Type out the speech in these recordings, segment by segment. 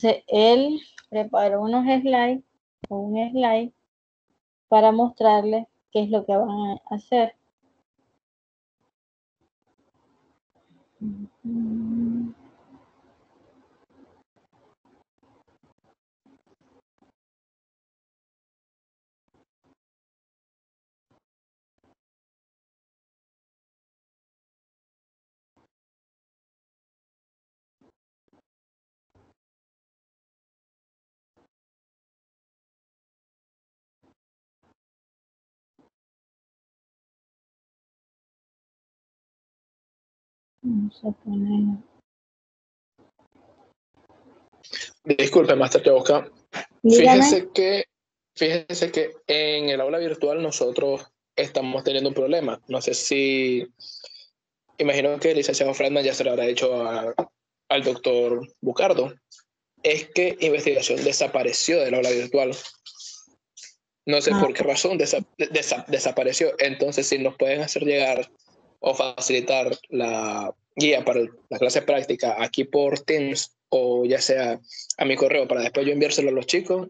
Entonces, él preparó unos slides o un slide para mostrarles qué es lo que van a hacer. Vamos a poner... Disculpe, Master Yabuska. Dígame. Fíjese que en el aula virtual nosotros estamos teniendo un problema. No sé si... Imagino que el licenciado Fredman ya se lo habrá dicho al doctor Bucardo. Es que investigación desapareció del aula virtual. No sé por qué razón desapareció. Entonces, si nos pueden hacer llegar o facilitar la guía para la clase práctica aquí por Teams o ya sea a mi correo para después yo enviárselo a los chicos,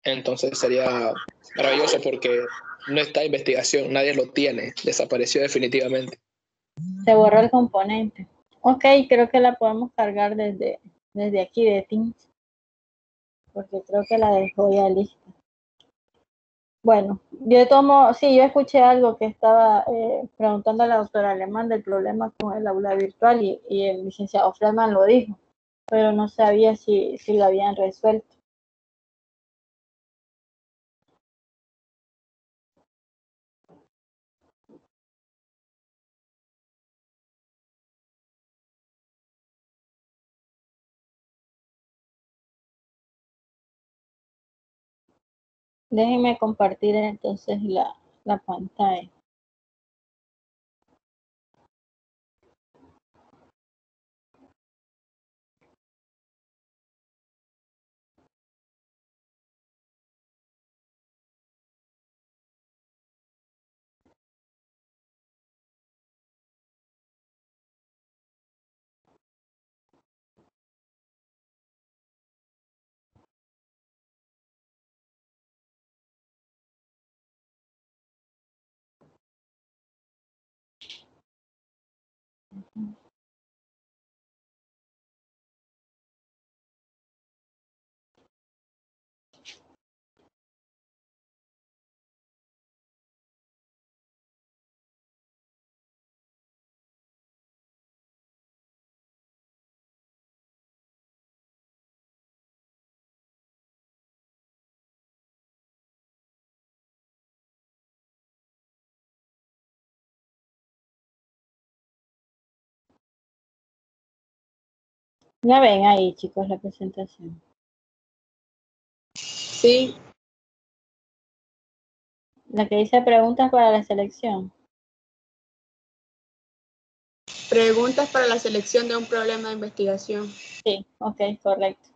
entonces sería maravilloso porque no está investigación, nadie lo tiene, desapareció definitivamente. Se borró el componente. Ok, creo que la podemos cargar desde aquí de Teams, porque creo que la dejó ya lista. Bueno, yo escuché algo que estaba preguntando a la doctora Alemán del problema con el aula virtual y el licenciado Fredman lo dijo, pero no sabía si lo habían resuelto. Déjenme compartir entonces la pantalla. Ya ven ahí, chicos, la presentación. Sí. La que dice preguntas para la selección. Preguntas para la selección de un problema de investigación. Sí, ok, correcto.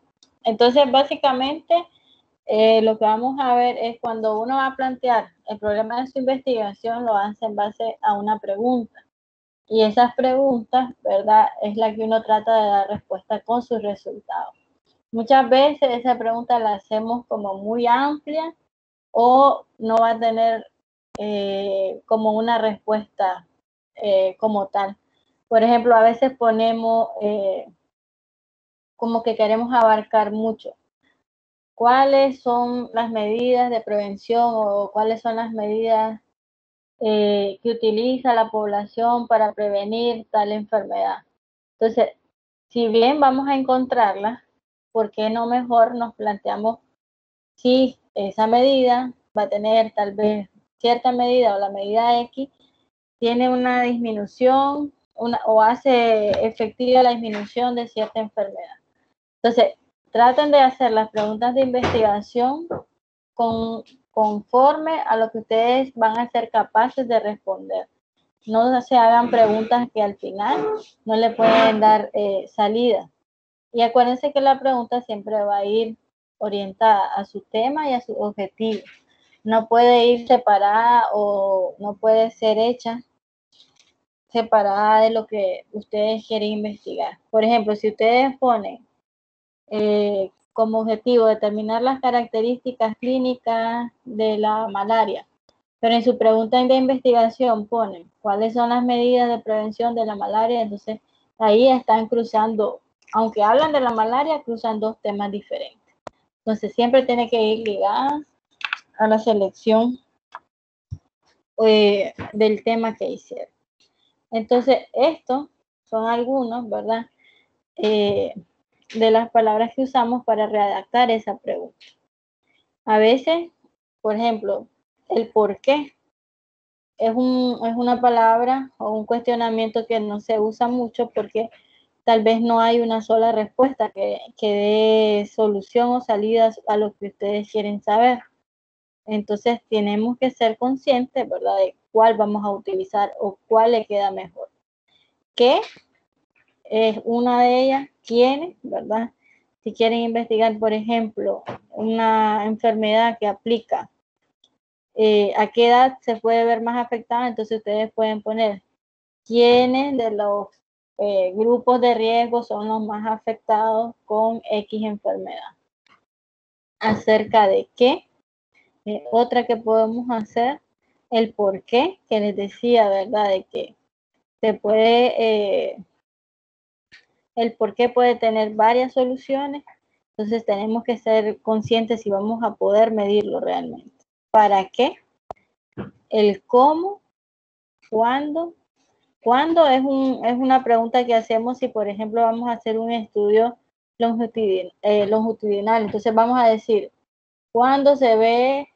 Entonces, básicamente, lo que vamos a ver es cuando uno va a plantear el problema de su investigación, lo hace en base a una pregunta. Y esas preguntas, ¿verdad? Es la que uno trata de dar respuesta con sus resultados. Muchas veces esa pregunta la hacemos como muy amplia o no va a tener como una respuesta como tal. Por ejemplo, a veces ponemos como que queremos abarcar mucho. ¿Cuáles son las medidas de prevención o cuáles son las medidas que utiliza la población para prevenir tal enfermedad? Entonces, si bien vamos a encontrarlas, ¿por qué no mejor nos planteamos si esa medida va a tener tal vez cierta medida o la medida X tiene una disminución o hace efectiva la disminución de cierta enfermedad? Entonces, traten de hacer las preguntas de investigación conforme a lo que ustedes van a ser capaces de responder. No se hagan preguntas que al final no le pueden dar salida. Y acuérdense que la pregunta siempre va a ir orientada a su tema y a su objetivo. No puede ir separada o no puede ser hecha separada de lo que ustedes quieren investigar. Por ejemplo, si ustedes ponen como objetivo determinar las características clínicas de la malaria. Pero en su pregunta de investigación ponen cuáles son las medidas de prevención de la malaria. Entonces ahí están cruzando, aunque hablan de la malaria, cruzan dos temas diferentes. Entonces siempre tiene que ir ligada a la selección del tema que hicieron. Entonces estos son algunos, ¿verdad? De las palabras que usamos para redactar esa pregunta. A veces, por ejemplo, el por qué es una palabra o un cuestionamiento que no se usa mucho porque tal vez no hay una sola respuesta que dé solución o salidas a lo que ustedes quieren saber. Entonces tenemos que ser conscientes, ¿verdad?, de cuál vamos a utilizar o cuál le queda mejor. ¿Qué? Es una de ellas. ¿Quiénes? ¿Verdad? Si quieren investigar, por ejemplo, una enfermedad que aplica, ¿a qué edad se puede ver más afectada? Entonces ustedes pueden poner quiénes de los grupos de riesgo son los más afectados con X enfermedad. ¿Acerca de qué? Otra que podemos hacer, el por qué, que les decía, ¿verdad? De que se puede, el por qué puede tener varias soluciones. Entonces tenemos que ser conscientes si vamos a poder medirlo realmente. ¿Para qué? El cómo, cuándo. ¿Cuándo? Es una pregunta que hacemos si, por ejemplo, vamos a hacer un estudio longitudinal. Entonces vamos a decir, ¿cuándo se ve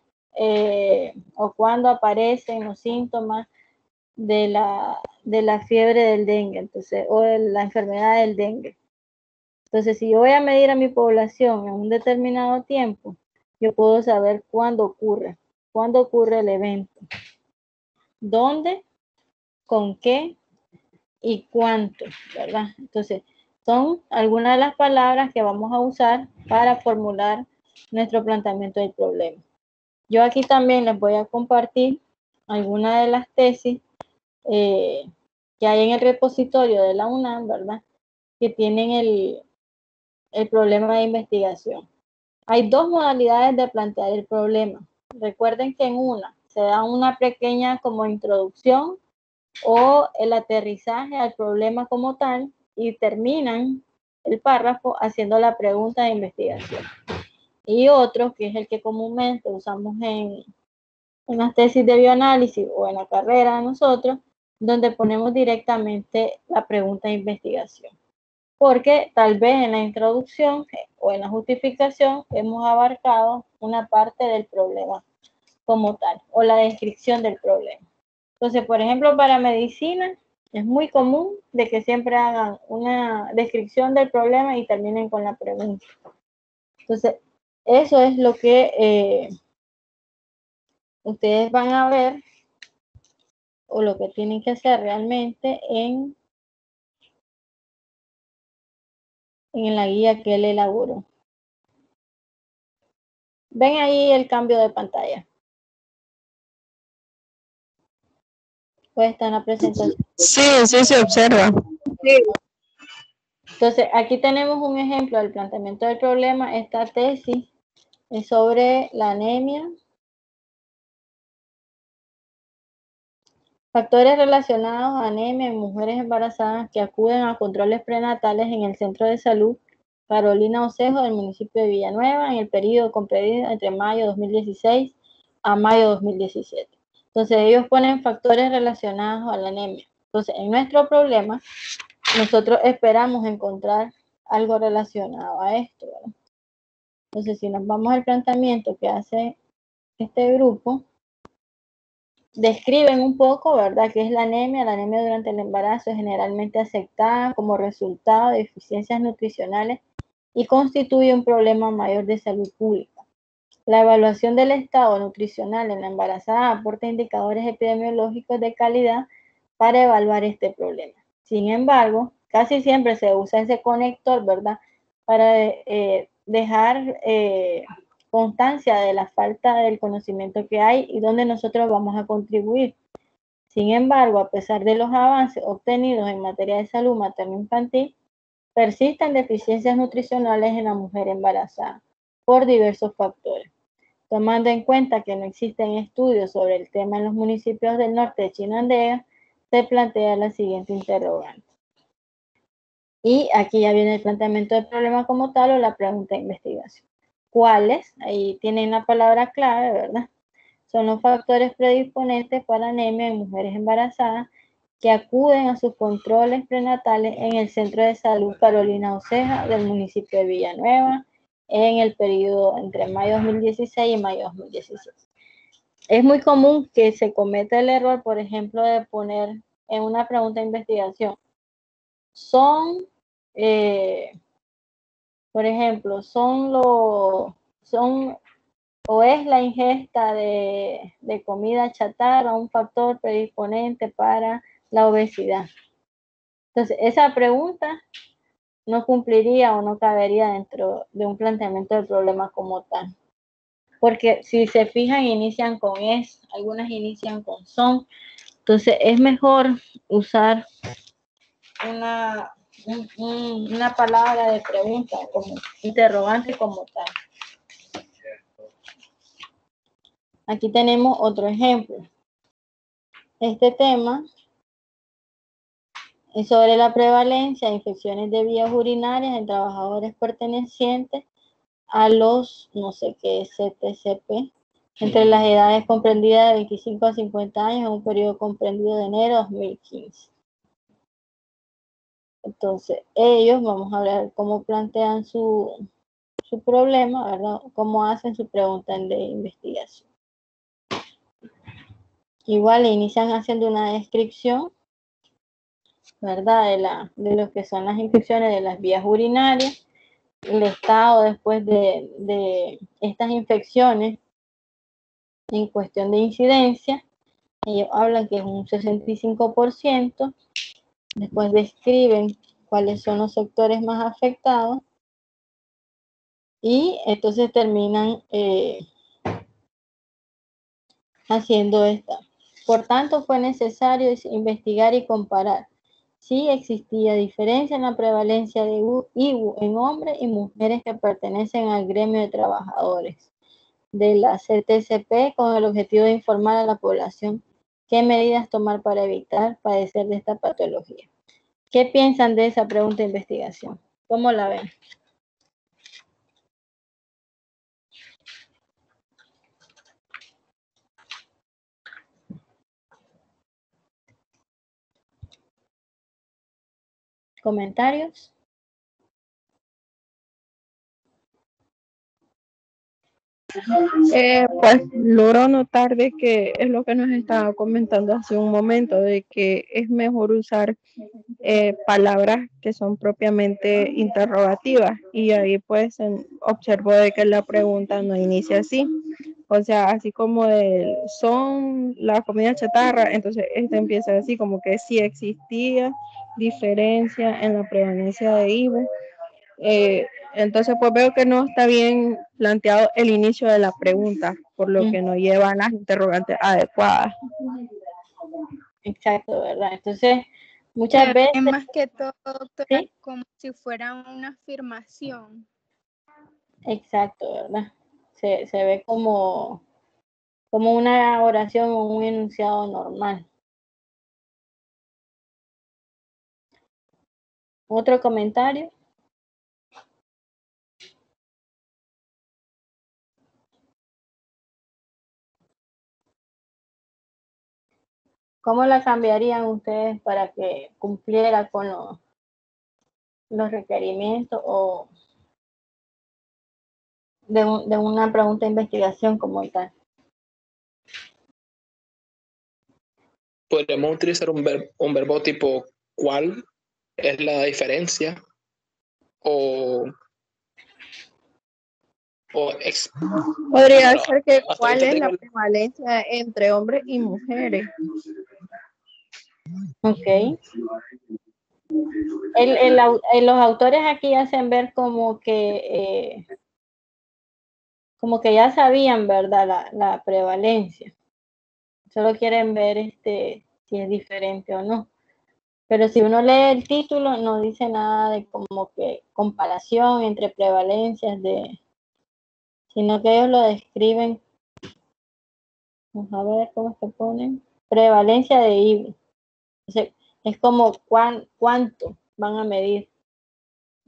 o cuándo aparecen los síntomas de la fiebre del dengue, entonces, o de la enfermedad del dengue? Entonces, si yo voy a medir a mi población en un determinado tiempo, yo puedo saber cuándo ocurre el evento, dónde, con qué y cuánto, ¿verdad? Entonces, son algunas de las palabras que vamos a usar para formular nuestro planteamiento del problema. Yo aquí también les voy a compartir algunas de las tesis que hay en el repositorio de la UNAM, ¿verdad?, que tienen el problema de investigación. Hay dos modalidades de plantear el problema. Recuerden que en una se da una pequeña como introducción o el aterrizaje al problema como tal y terminan el párrafo haciendo la pregunta de investigación. Y otro, que es el que comúnmente usamos en las tesis de bioanálisis o en la carrera de nosotros, donde ponemos directamente la pregunta de investigación. Porque tal vez en la introducción o en la justificación hemos abarcado una parte del problema como tal o la descripción del problema. Entonces, por ejemplo, para medicina es muy común de que siempre hagan una descripción del problema y terminen con la pregunta. Entonces, eso es lo que ustedes van a ver o lo que tienen que hacer realmente en la guía que él elaboró. Ven ahí el cambio de pantalla. Pues está en la presentación. Sí, sí se observa. Sí. Entonces, aquí tenemos un ejemplo del planteamiento del problema. Esta tesis es sobre la anemia. Factores relacionados a anemia en mujeres embarazadas que acuden a controles prenatales en el Centro de Salud Carolina Osejo del municipio de Villanueva en el periodo comprendido entre mayo 2016 a mayo 2017. Entonces, ellos ponen factores relacionados a la anemia. Entonces, en nuestro problema, nosotros esperamos encontrar algo relacionado a esto, ¿verdad? Entonces, si nos vamos al planteamiento que hace este grupo, describen un poco, ¿verdad?, qué es la anemia. La anemia durante el embarazo es generalmente aceptada como resultado de deficiencias nutricionales y constituye un problema mayor de salud pública. La evaluación del estado nutricional en la embarazada aporta indicadores epidemiológicos de calidad para evaluar este problema. Sin embargo, casi siempre se usa ese conector, ¿verdad?, para dejar constancia de la falta del conocimiento que hay y donde nosotros vamos a contribuir. Sin embargo, a pesar de los avances obtenidos en materia de salud materno-infantil, Persisten deficiencias nutricionales en la mujer embarazada por diversos factores. Tomando en cuenta que no existen estudios sobre el tema en los municipios del norte de Chinandega, se plantea la siguiente interrogante. Y aquí ya viene el planteamiento del problema como tal o la pregunta de investigación. ¿Cuáles? Ahí tienen la palabra clave, ¿verdad? Son los factores predisponentes para anemia en mujeres embarazadas que acuden a sus controles prenatales en el Centro de Salud Carolina Oceja del municipio de Villanueva en el periodo entre mayo 2016 y mayo 2017. Es muy común que se cometa el error, por ejemplo, de poner en una pregunta de investigación, por ejemplo, o es la ingesta de comida chatarra un factor predisponente para la obesidad. Entonces, esa pregunta no cumpliría o no cabería dentro de un planteamiento del problema como tal. Porque si se fijan, inician con es, algunas inician con son. Entonces, es mejor usar una palabra de pregunta, como interrogante como tal. Aquí tenemos otro ejemplo. Este tema es sobre la prevalencia de infecciones de vías urinarias en trabajadores pertenecientes a los, no sé qué, CTCP, entre las edades comprendidas de 25 a 50 años en un periodo comprendido de enero de 2015. Entonces, ellos, vamos a ver cómo plantean su problema, ¿verdad? Cómo hacen su pregunta de investigación. Igual inician haciendo una descripción, ¿verdad? De lo que son las infecciones de las vías urinarias, el estado después de estas infecciones en cuestión de incidencia. Ellos hablan que es un 65%, después describen cuáles son los sectores más afectados y entonces terminan haciendo esta. Por tanto, fue necesario investigar y comparar si existía diferencia en la prevalencia de IBU en hombres y mujeres que pertenecen al gremio de trabajadores de la CTCP con el objetivo de informar a la población qué medidas tomar para evitar padecer de esta patología. ¿Qué piensan de esa pregunta de investigación? ¿Cómo la ven? ¿Comentarios? Pues logro notar de que es lo que nos estaba comentando hace un momento, de que es mejor usar palabras que son propiamente interrogativas, y ahí pues observo de que la pregunta no inicia así, o sea, así como son la comida chatarra, entonces esta empieza así como que si existía diferencia en la prevalencia de IVU. Entonces pues veo que no está bien planteado el inicio de la pregunta, por lo que no llevan las interrogantes adecuadas. Exacto, ¿verdad? Entonces, muchas veces... Es más que todo, doctora, ¿sí? como si fuera una afirmación. Exacto, ¿verdad? Se ve como una oración o un enunciado normal. ¿Otro comentario? ¿Cómo la cambiarían ustedes para que cumpliera con los requerimientos o de una pregunta de investigación como tal? Podríamos utilizar un verbo tipo ¿cuál es la diferencia? Podría ser que cuál es la prevalencia entre hombres y mujeres. Ok. Los autores aquí hacen ver como que ya sabían, ¿verdad? La prevalencia. Solo quieren ver si es diferente o no. Pero si uno lee el título, no dice nada de como que comparación entre prevalencias sino que ellos lo describen. Vamos a ver cómo se ponen. Prevalencia de IVU. Entonces, es como cuánto van a medir.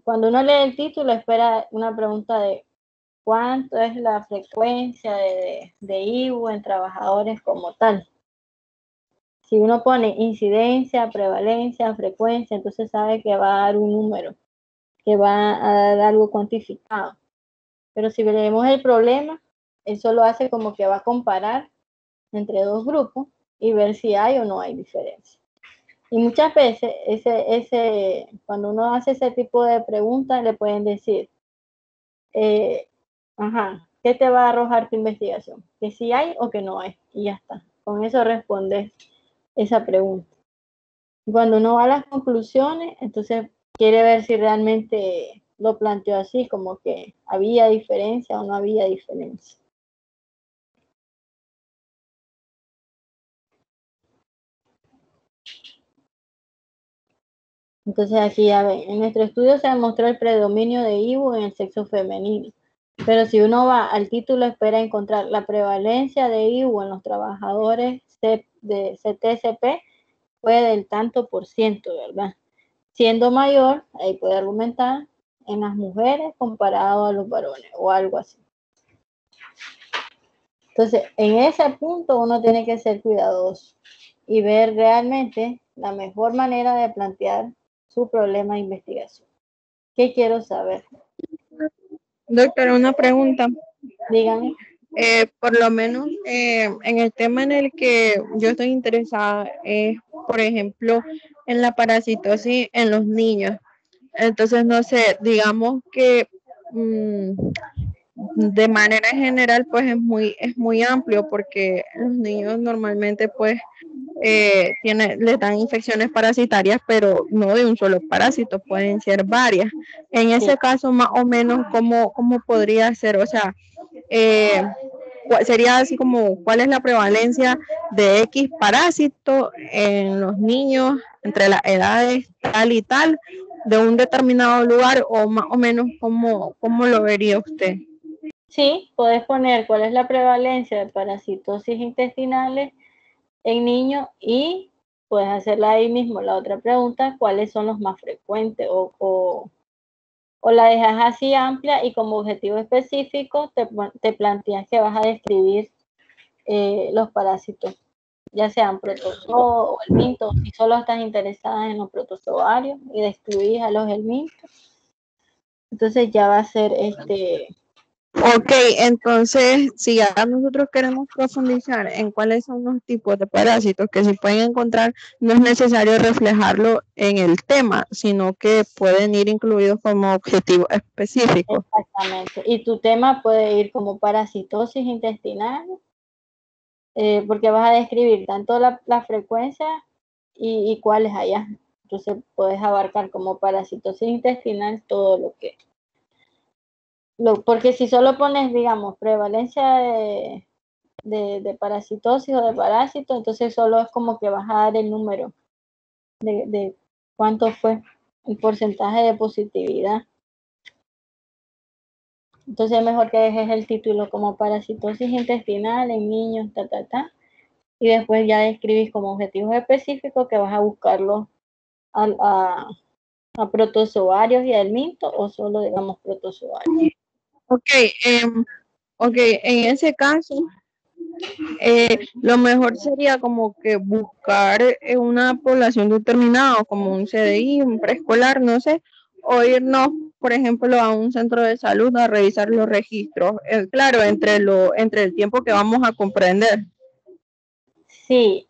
Cuando uno lee el título, espera una pregunta de cuánto es la frecuencia de IVU en trabajadores como tal. Si uno pone incidencia, prevalencia, frecuencia, entonces sabe que va a dar un número, que va a dar algo cuantificado. Pero si leemos el problema, él solo hace como que va a comparar entre dos grupos y ver si hay o no hay diferencia. Y muchas veces, cuando uno hace ese tipo de preguntas, le pueden decir, ¿qué te va a arrojar tu investigación? Que si hay o que no hay. Y ya está. Con eso respondes esa pregunta. Cuando uno va a las conclusiones, entonces quiere ver si realmente lo planteó así, como que había diferencia o no había diferencia. Entonces aquí ya ven, en nuestro estudio se demostró el predominio de IVU en el sexo femenino. Pero si uno va al título, espera encontrar la prevalencia de IVU en los trabajadores de CTSP fue del tanto por ciento, ¿verdad? Siendo mayor, ahí puede argumentar, en las mujeres comparado a los varones o algo así. Entonces, en ese punto uno tiene que ser cuidadoso y ver realmente la mejor manera de plantear su problema de investigación. ¿Qué quiero saber? Doctora, una pregunta. Díganme. Por lo menos en el tema en el que yo estoy interesada es, por ejemplo, en la parasitosis en los niños. Entonces, no sé, digamos que de manera general, pues es muy amplio porque los niños normalmente, pues, les dan infecciones parasitarias, pero no de un solo parásito, pueden ser varias. En ese caso, más o menos, ¿cómo podría ser? O sea, sería así como cuál es la prevalencia de X parásito en los niños entre las edades tal y tal de un determinado lugar, o más o menos cómo lo vería usted. Sí, puedes poner cuál es la prevalencia de parasitosis intestinales en niños y puedes hacerla ahí mismo la otra pregunta, cuáles son los más frecuentes o la dejas así amplia y como objetivo específico te planteas que vas a describir los parásitos, ya sean protozoo o helmintos, si solo estás interesada en los protozoarios y describís a los helmintos, entonces ya va a ser Ok, entonces, si ya nosotros queremos profundizar en cuáles son los tipos de parásitos que se pueden encontrar, no es necesario reflejarlo en el tema, sino que pueden ir incluidos como objetivo específico. Exactamente. Y tu tema puede ir como parasitosis intestinal, porque vas a describir tanto la frecuencia y cuáles allá. Entonces puedes abarcar como parasitosis intestinal todo lo que... porque si solo pones, digamos, prevalencia de parasitosis o de parásito, entonces solo es como que vas a dar el número de cuánto fue el porcentaje de positividad. Entonces es mejor que dejes el título como parasitosis intestinal en niños, y después ya describís como objetivos específicos que vas a buscarlo a protozoarios y al minto o solo, digamos, protozoarios. Ok, en ese caso, lo mejor sería como que buscar una población determinada, como un CDI, un preescolar, no sé, o irnos, por ejemplo, a un centro de salud a revisar los registros. Claro, entre el tiempo que vamos a comprender. Sí,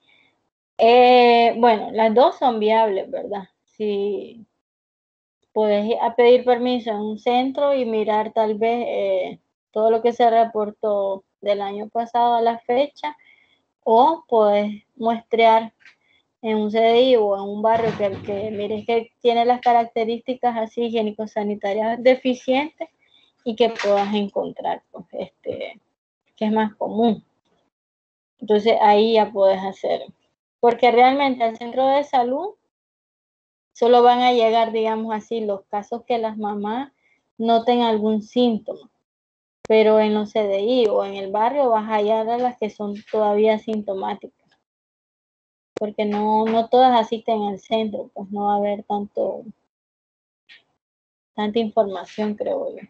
bueno, las dos son viables, ¿verdad? Si puedes ir a pedir permiso en un centro y mirar tal vez todo lo que se reportó del año pasado a la fecha, o puedes muestrear en un CDI o en un barrio que mires que tiene las características así higiénico-sanitarias deficientes y que puedas encontrar, pues, que es más común. Entonces ahí ya puedes hacer, porque realmente el centro de salud solo van a llegar, digamos así, los casos que las mamás noten algún síntoma. Pero en los CDI o en el barrio vas a hallar a las que son todavía sintomáticas. Porque no todas asisten al centro, pues no va a haber tanta información, creo yo.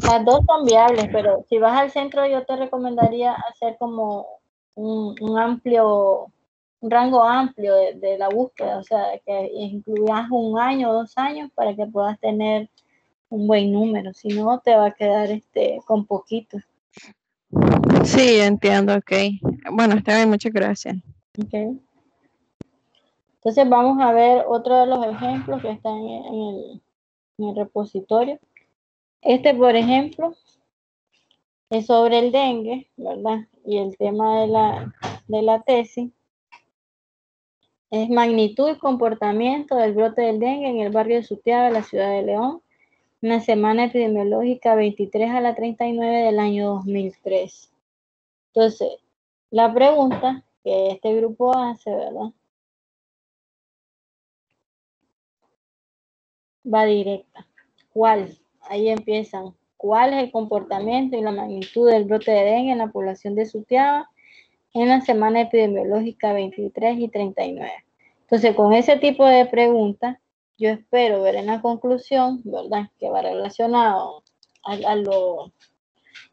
Las dos son viables, pero si vas al centro yo te recomendaría hacer como un rango amplio de la búsqueda, o sea, que incluyas 1 año o 2 años para que puedas tener un buen número, si no te va a quedar con poquito. Sí, entiendo, ok. Bueno, está bien, muchas gracias. Okay. Entonces vamos a ver otro de los ejemplos que están en el repositorio. Por ejemplo, es sobre el dengue, ¿verdad? Y el tema de la tesis es magnitud y comportamiento del brote del dengue en el barrio de Sutiaba, de la ciudad de León, una semana epidemiológica 23 a la 39 del año 2003. Entonces, la pregunta que este grupo hace, ¿verdad? Va directa. ¿Cuál? Ahí empiezan. ¿Cuál es el comportamiento y la magnitud del brote de dengue en la población de Sutiaba en la semana epidemiológica 23 y 39? Entonces, con ese tipo de preguntas, yo espero ver en la conclusión, ¿verdad? Que va relacionado a los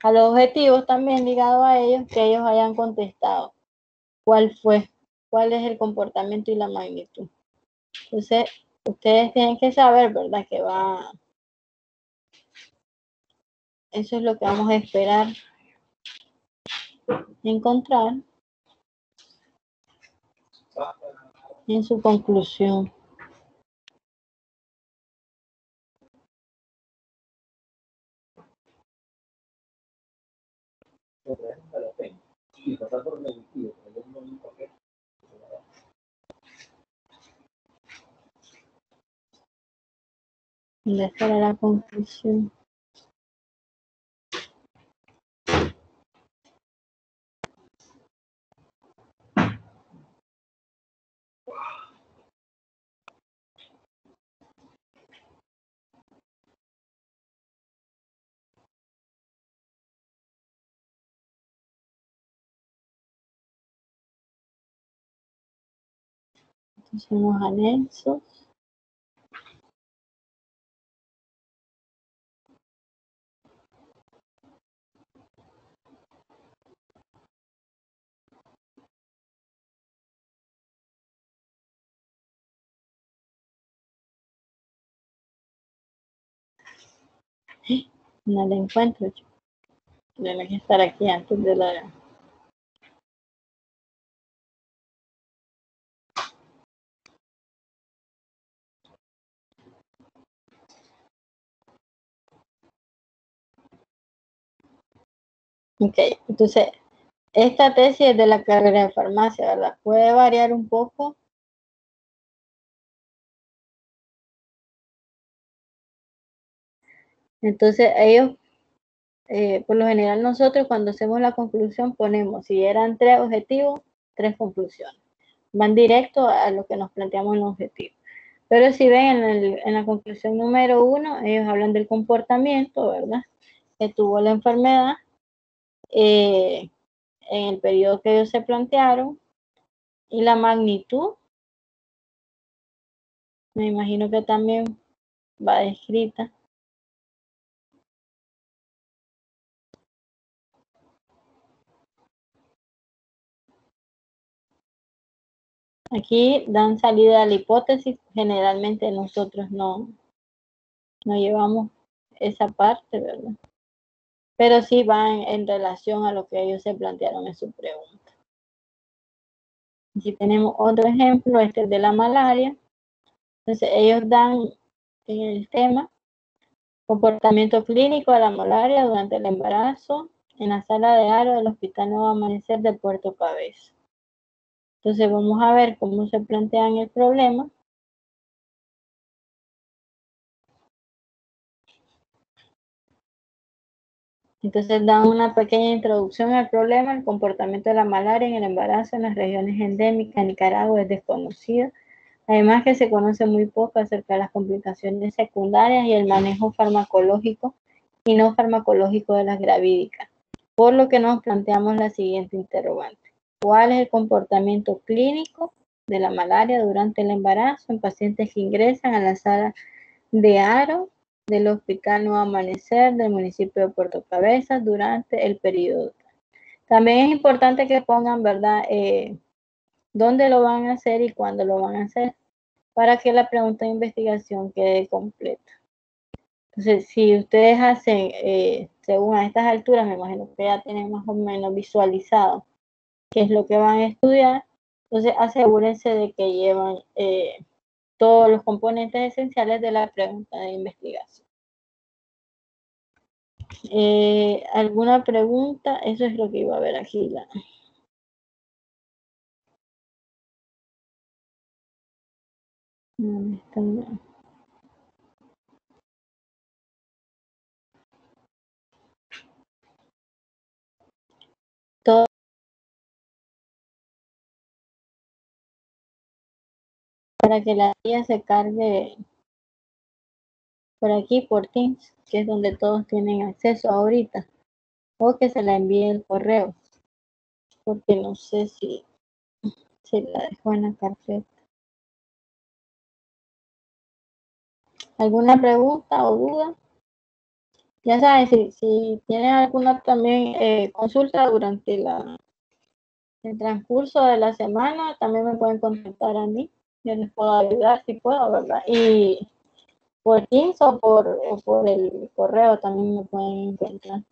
objetivos también ligados a ellos, que ellos hayan contestado cuál es el comportamiento y la magnitud. Entonces, ustedes tienen que saber, ¿verdad? Eso es lo que vamos a esperar encontrar en su conclusión. ¿Dónde estará la conclusión? Entonces, los anexos. No la encuentro. Tiene que estar aquí antes de la... Ok, entonces, esta tesis es de la carrera de farmacia, ¿verdad? Puede variar un poco. Entonces, ellos, por lo general nosotros cuando hacemos la conclusión ponemos, si eran 3 objetivos, 3 conclusiones. Van directo a lo que nos planteamos en los objetivos. Pero si ven en la conclusión número 1, ellos hablan del comportamiento, ¿verdad? Que tuvo la enfermedad en el periodo que ellos se plantearon y la magnitud, me imagino que también va descrita. Aquí dan salida a la hipótesis, generalmente nosotros no llevamos esa parte, ¿verdad? Pero sí van en relación a lo que ellos se plantearon en su pregunta. Aquí tenemos otro ejemplo, este es de la malaria. Entonces ellos dan en el tema comportamiento clínico de la malaria durante el embarazo en la sala de aro del Hospital Nuevo Amanecer de Puerto Cabeza. Entonces vamos a ver cómo se plantean el problema. Entonces dan una pequeña introducción al problema. El comportamiento de la malaria en el embarazo en las regiones endémicas de Nicaragua es desconocido. Además que se conoce muy poco acerca de las complicaciones secundarias y el manejo farmacológico y no farmacológico de las gravídicas. Por lo que nos planteamos la siguiente interrogante. ¿Cuál es el comportamiento clínico de la malaria durante el embarazo en pacientes que ingresan a la sala de Aro del Hospital Nuevo Amanecer del municipio de Puerto Cabezas durante el periodo? También es importante que pongan, ¿verdad?, dónde lo van a hacer y cuándo lo van a hacer, para que la pregunta de investigación quede completa. Entonces, si ustedes hacen, según a estas alturas, me imagino que ya tienen más o menos visualizado qué es lo que van a estudiar, entonces asegúrense de que llevan todos los componentes esenciales de la pregunta de investigación. ¿Alguna pregunta? Eso es lo que iba a ver aquí. No, está bien. Todo para que la guía se cargue por aquí, por Teams, que es donde todos tienen acceso ahorita, o que se la envíe el correo, porque no sé si se la dejó en la carpeta. ¿Alguna pregunta o duda? Ya saben, si tienen alguna también consulta durante el transcurso de la semana, también me pueden contactar a mí. Yo les puedo ayudar si puedo, ¿verdad? Y por Teams o por el correo también me pueden encontrar.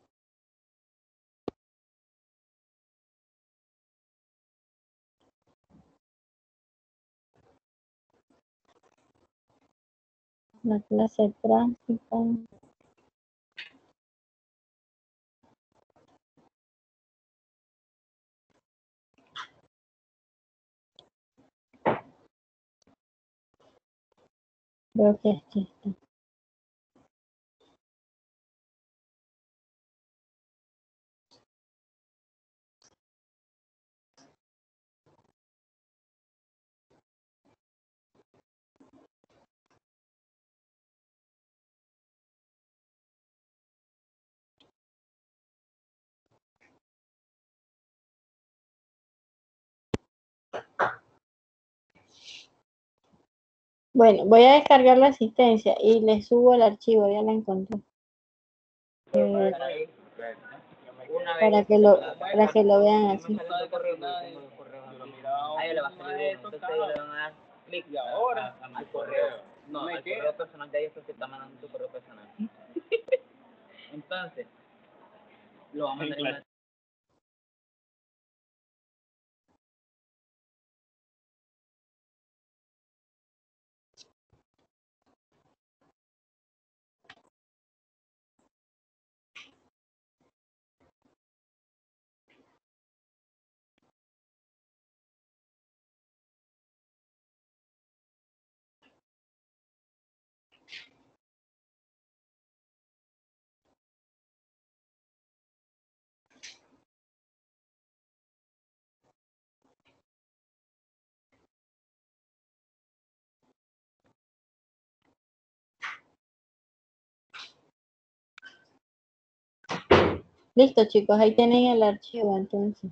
La clase práctica. Creo que aquí está. Bueno, voy a descargar la asistencia y les subo el archivo, ya la encontré. Para que lo vean así. Ahí le va a salir uno, entonces le van a dar clic al correo. No, al correo personal de ellos porque está mandando tu correo personal. Entonces, lo vamos a mandar en una... Listo, chicos, ahí tienen el archivo entonces.